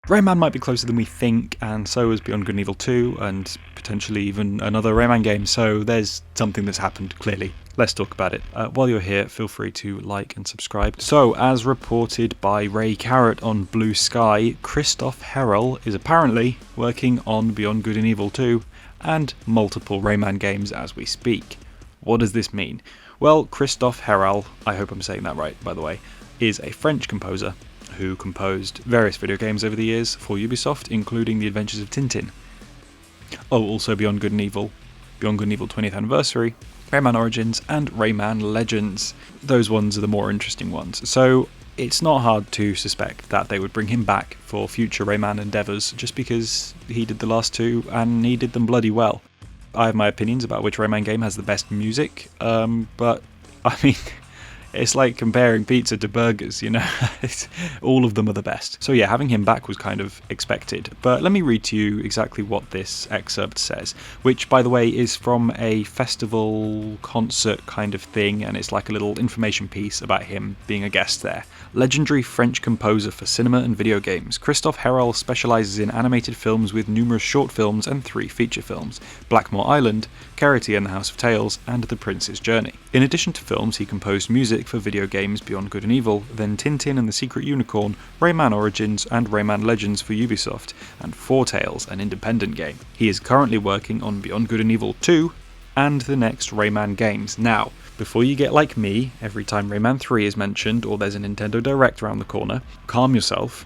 Rayman might be closer than we think, and so is Beyond Good and Evil 2, and potentially even another Rayman game, so there's something that's happened, clearly. Let's talk about it. While you're here, feel free to like and subscribe. So, as reported by RayCarrot on Blue Sky, Christophe Heral is apparently working on Beyond Good and Evil 2, and multiple Rayman games as we speak. What does this mean? Well, Christophe Heral, I hope I'm saying that right, by the way, is a French composer who composed various video games over the years for Ubisoft, including The Adventures of Tintin. Oh, also Beyond Good and Evil 20th Anniversary, Rayman Origins, and Rayman Legends. Those ones are the more interesting ones. So it's not hard to suspect that they would bring him back for future Rayman endeavours, just because he did the last two and he did them bloody well. I have my opinions about which Rayman game has the best music, but I mean, it's like comparing pizza to burgers, you know? All of them are the best. So yeah, having him back was kind of expected. But let me read to you exactly what this excerpt says, which, by the way, is from a festival concert kind of thing, and it's like a little information piece about him being a guest there. Legendary French composer for cinema and video games, Christophe Heral specialises in animated films with numerous short films and 3 feature films, Blackmore Island, Carity and the House of Tales, and The Prince's Journey. In addition to films, he composed music for video games Beyond Good and Evil, then Tintin and the Secret Unicorn, Rayman Origins, and Rayman Legends for Ubisoft, and Four Tales, an independent game. He is currently working on Beyond Good and Evil 2 and the next Rayman games. Now, before you get like me every time Rayman 3 is mentioned or there's a Nintendo Direct around the corner, calm yourself,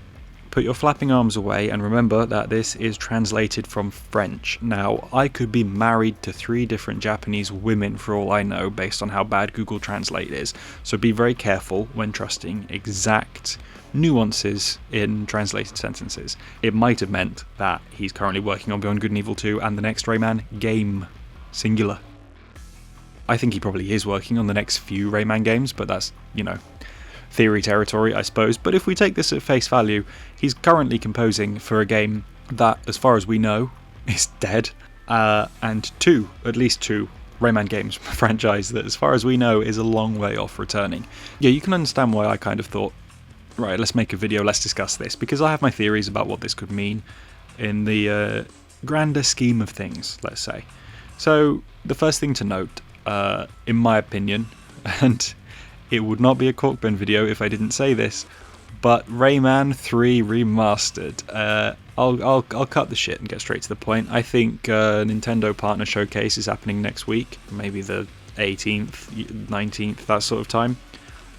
put your flapping arms away, and remember that this is translated from French. Now, I could be married to 3 different Japanese women for all I know based on how bad Google Translate is, so be very careful when trusting exact nuances in translated sentences. It might have meant that he's currently working on Beyond Good and Evil 2 and the next Rayman game, singular. I think he probably is working on the next few Rayman games, but that's, theory territory, I suppose. But if we take this at face value, he's currently composing for a game that, as far as we know, is dead, and at least two Rayman games franchise that, as far as we know, is a long way off returning. Yeah, you can understand why I kind of thought, right, let's make a video, let's discuss this, because I have my theories about what this could mean in the grander scheme of things, let's say. So, the first thing to note, in my opinion, and it would not be a Corkbin video if I didn't say this, but Rayman 3 Remastered. I'll cut the shit and get straight to the point. I think Nintendo Partner Showcase is happening next week, maybe the 18th, 19th, that sort of time.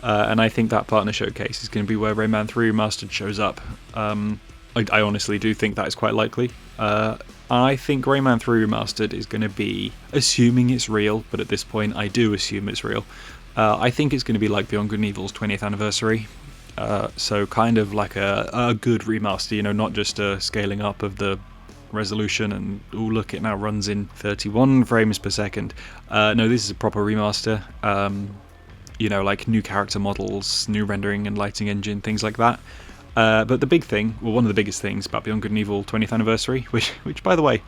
And I think that Partner Showcase is going to be where Rayman 3 Remastered shows up. I honestly do think that is quite likely. I think Rayman 3 Remastered is going to be, assuming it's real, but at this point I do assume it's real, I think it's going to be like Beyond Good and Evil's 20th anniversary. So kind of like a good remaster, not just a scaling up of the resolution and, oh look, it now runs in 31 frames per second. No, this is a proper remaster. Like new character models, new rendering and lighting engine, things like that. But the big thing, well, one of the biggest things about Beyond Good and Evil 20th anniversary, which by the way,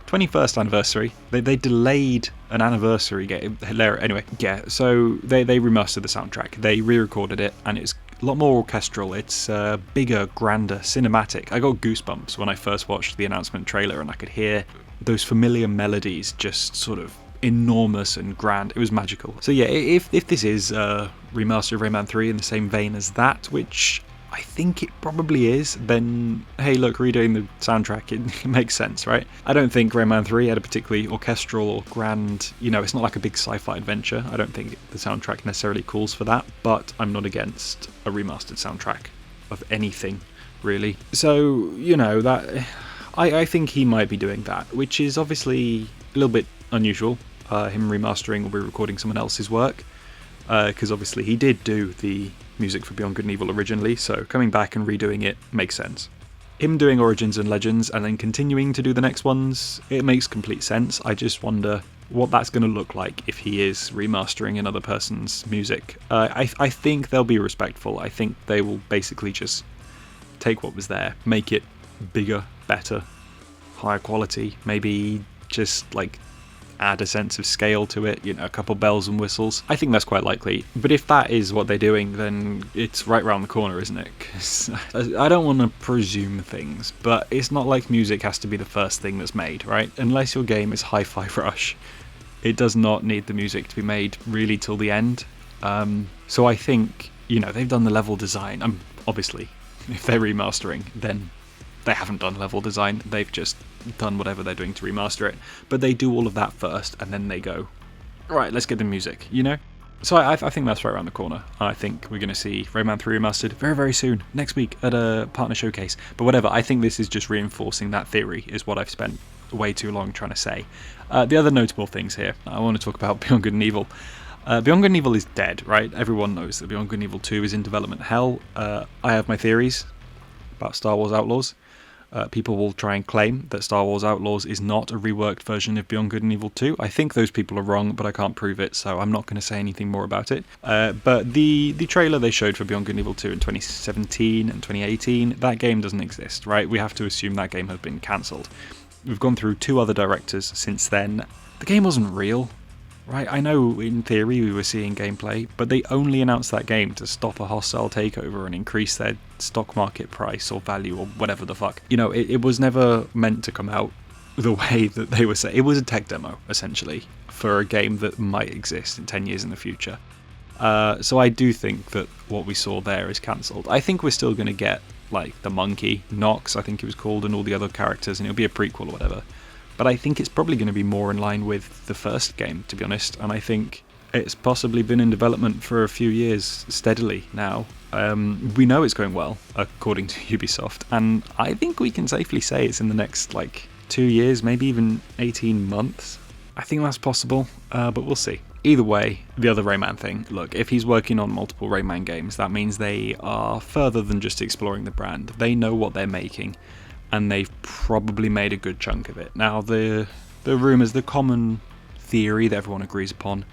21st anniversary, they delayed an anniversary game. Anyway, yeah, so they remastered the soundtrack. They re-recorded it, and it's a lot more orchestral. It's bigger, grander, cinematic. I got goosebumps when I first watched the announcement trailer, and I could hear those familiar melodies just sort of enormous and grand. It was magical. So yeah, if this is a remaster of Rayman 3 in the same vein as that, which I think it probably is, then hey look, redoing the soundtrack, it makes sense, right? I don't think Rayman 3 had a particularly orchestral or grand, it's not like a big sci-fi adventure. I don't think the soundtrack necessarily calls for that, but I'm not against a remastered soundtrack of anything, really. So, that I think he might be doing that, which is obviously a little bit unusual, him remastering or re-recording someone else's work, because obviously he did do the music for Beyond Good and Evil originally, so coming back and redoing it makes sense. Him doing Origins and Legends and then continuing to do the next ones, it makes complete sense. I just wonder what that's going to look like if he is remastering another person's music. I think they'll be respectful. I think they will basically just take what was there, make it bigger, better, higher quality, maybe just like add a sense of scale to it, a couple bells and whistles. I think that's quite likely. But if that is what they're doing, then it's right round the corner, isn't it? 'Cause I don't want to presume things, but it's not like music has to be the first thing that's made, right? Unless your game is Hi-Fi Rush, it does not need the music to be made really till the end. So I think, they've done the level design. Obviously, if they're remastering, then they haven't done level design, they've just done whatever they're doing to remaster it. But they do all of that first, and then they go, right, let's get the music, So I think that's right around the corner. I think we're going to see Rayman 3 remastered very, very soon, next week at a partner showcase. But whatever, I think this is just reinforcing that theory, is what I've spent way too long trying to say. The other notable things here, I want to talk about Beyond Good and Evil. Beyond Good and Evil is dead, right? Everyone knows that Beyond Good and Evil 2 is in development hell. I have my theories about Star Wars Outlaws. People will try and claim that Star Wars Outlaws is not a reworked version of Beyond Good and Evil 2. I think those people are wrong, but I can't prove it, so I'm not going to say anything more about it. But the trailer they showed for Beyond Good and Evil 2 in 2017 and 2018, that game doesn't exist, right? We have to assume that game has been cancelled. We've gone through 2 other directors since then. The game wasn't real. Right, I know in theory we were seeing gameplay, but they only announced that game to stop a hostile takeover and increase their stock market price or value or whatever the fuck. It was never meant to come out the way that they were saying. It was a tech demo, essentially, for a game that might exist in 10 years in the future. So I do think that what we saw there is cancelled. I think we're still going to get, like, the monkey, Nox, I think it was called, and all the other characters, and it'll be a prequel or whatever. But I think it's probably going to be more in line with the first game, to be honest, and I think it's possibly been in development for a few years steadily now. We know it's going well, according to Ubisoft, and I think we can safely say it's in the next, 2 years, maybe even 18 months. I think that's possible, but we'll see. Either way, the other Rayman thing, look, if he's working on multiple Rayman games, that means they are further than just exploring the brand. They know what they're making, and they've probably made a good chunk of it. Now, the rumours, the common theory that everyone agrees upon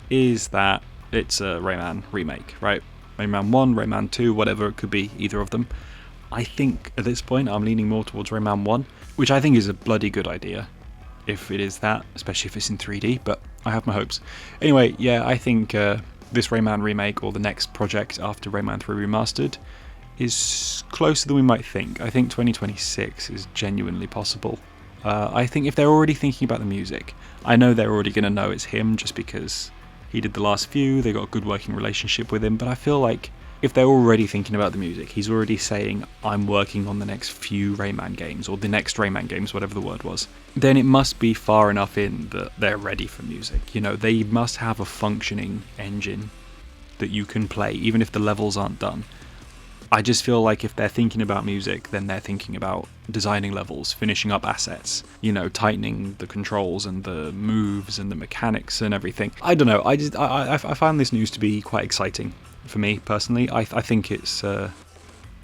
is that it's a Rayman remake, right? Rayman 1, Rayman 2, whatever it could be, either of them. I think at this point I'm leaning more towards Rayman 1, which I think is a bloody good idea, if it is that, especially if it's in 3D, but I have my hopes. Anyway, yeah, I think this Rayman remake, or the next project after Rayman 3 Remastered, is closer than we might think. I think 2026 is genuinely possible. I think if they're already thinking about the music, I know they're already going to know it's him just because he did the last few, they got a good working relationship with him, but I feel like if they're already thinking about the music, he's already saying, I'm working on the next few Rayman games, or the next Rayman games, whatever the word was, then it must be far enough in that they're ready for music. They must have a functioning engine that you can play, even if the levels aren't done. I just feel like if they're thinking about music, then they're thinking about designing levels, finishing up assets, tightening the controls and the moves and the mechanics and everything. I don't know, I find this news to be quite exciting for me personally. I think it's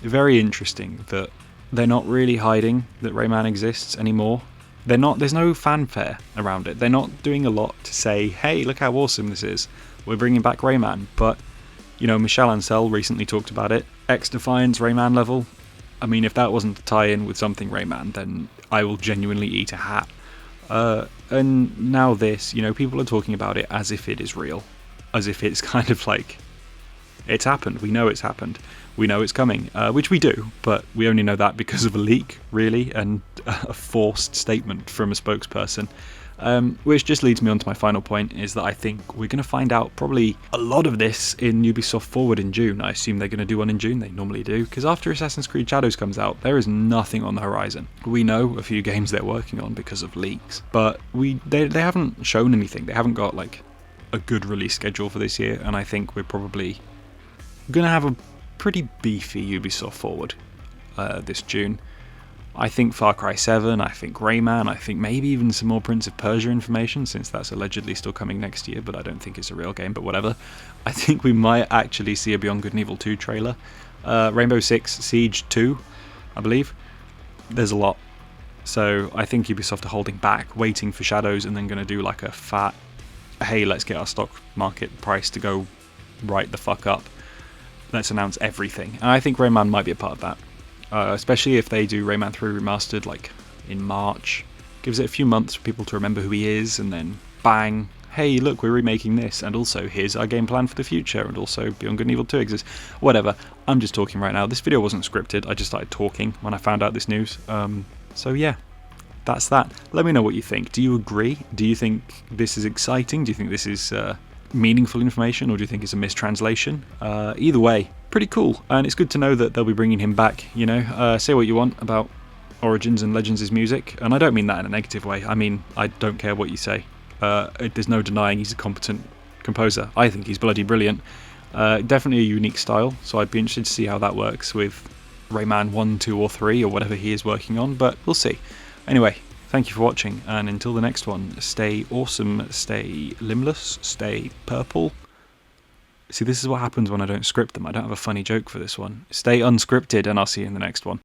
very interesting that they're not really hiding that Rayman exists anymore. There's no fanfare around it. They're not doing a lot to say, hey, look how awesome this is. We're bringing back Rayman, but Michel Ancel recently talked about it. X-Defiance Rayman level. I mean, if that wasn't to tie in with something Rayman, then I will genuinely eat a hat. And now this, people are talking about it as if it is real. As if it's kind of like, it's happened. We know it's happened. We know it's coming, which we do, but we only know that because of a leak, really, and a forced statement from a spokesperson. Which just leads me on to my final point, is that I think we're going to find out probably a lot of this in Ubisoft Forward in June. I assume they're going to do one in June, they normally do, because after Assassin's Creed Shadows comes out, there is nothing on the horizon. We know a few games they're working on because of leaks, but they haven't shown anything. They haven't got a good release schedule for this year, and I think we're probably going to have a pretty beefy Ubisoft Forward this June. I think Far Cry 7, I think Rayman, I think maybe even some more Prince of Persia information, since that's allegedly still coming next year, but I don't think it's a real game, but whatever. I think we might actually see a Beyond Good and Evil 2 trailer. Rainbow Six Siege 2, I believe. There's a lot. So I think Ubisoft are holding back, waiting for Shadows, and then going to do a fat, hey, let's get our stock market price to go right the fuck up. Let's announce everything. And I think Rayman might be a part of that. Especially if they do Rayman 3 Remastered in March. Gives it a few months for people to remember who he is, and then bang, hey, look, we're remaking this, and also here's our game plan for the future, and also Beyond Good and Evil 2 exists. Whatever, I'm just talking right now. This video wasn't scripted, I just started talking when I found out this news. So yeah, that's that. Let me know what you think. Do you agree? Do you think this is exciting? Do you think this is meaningful information, or do you think it's a mistranslation? Either way, pretty cool, and it's good to know that they'll be bringing him back, you know. Say what you want about Origins and Legends' music, and I don't mean that in a negative way. I mean, I don't care what you say. There's no denying he's a competent composer. I think he's bloody brilliant. Definitely a unique style, so I'd be interested to see how that works with Rayman 1, 2 or 3 or whatever he is working on, but we'll see. Anyway, thank you for watching, and until the next one, stay awesome, stay limbless, stay purple. See, this is what happens when I don't script them. I don't have a funny joke for this one. Stay unscripted, and I'll see you in the next one.